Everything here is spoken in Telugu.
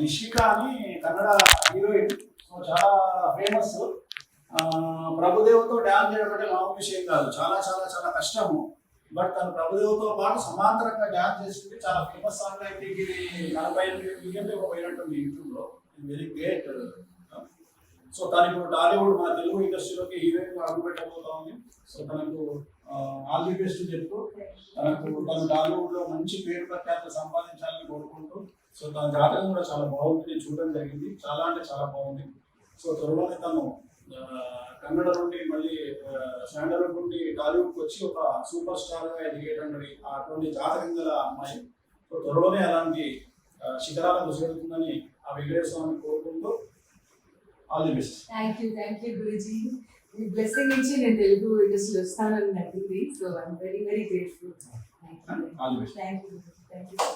నిషిక అని కన్నడ హీరోయిన్. సో చాలా ఫేమస్. ప్రభుదేవతో డ్యాన్స్ చేయడం అంటే మామూలు విషయం కాదు, చాలా చాలా చాలా కష్టము. బట్ తను ప్రభుదేవతో పాటు సమాంతరంగా డ్యాన్స్ చేస్తుంటే చాలా ఫేమస్ సాంగ్. అయితే ఇది 48 మిలియన్లు పోయినట్టుంది యూట్యూబ్లో. Very great. సో తను ఇప్పుడు టాలీవుడ్, మన తెలుగు ఇండస్ట్రీలోకి హీరోయిన్ అడుగు పెట్టబోతా ఉంది. సో తనకు ఆల్ ది బెస్ట్ చెప్తూ, తను టాలీవుడ్లో మంచి పేరు ప్రఖ్యాతులు సంపాదించాలని కోరుకుంటూ, సో తన జాతకం కూడా చాలా బాగుంది, నేను చూడడం జరిగింది. చాలా అంటే చాలా బాగుంది. సో త్వరలోనే తను కన్నడ నుండి మళ్ళీ శాండల్వుడ్ నుండి టాలీవుడ్కి వచ్చి ఒక సూపర్ స్టార్గా ఎదిగేటటువంటి అటువంటి జాతకం గల అమ్మాయి. సో త్వరలోనే అలాంటి శిఖరాలకు చేరుతుందని ఆ వెంకటేశ్వర స్వామిని కోరుకుంటూ all the best. Thank you Guruji. Me blessing నుంచి నేను తెలుగు ఇండస్ట్రీలో వస్తానని నచ్చింది. So I'm very very grateful. All the best. Thank you so much.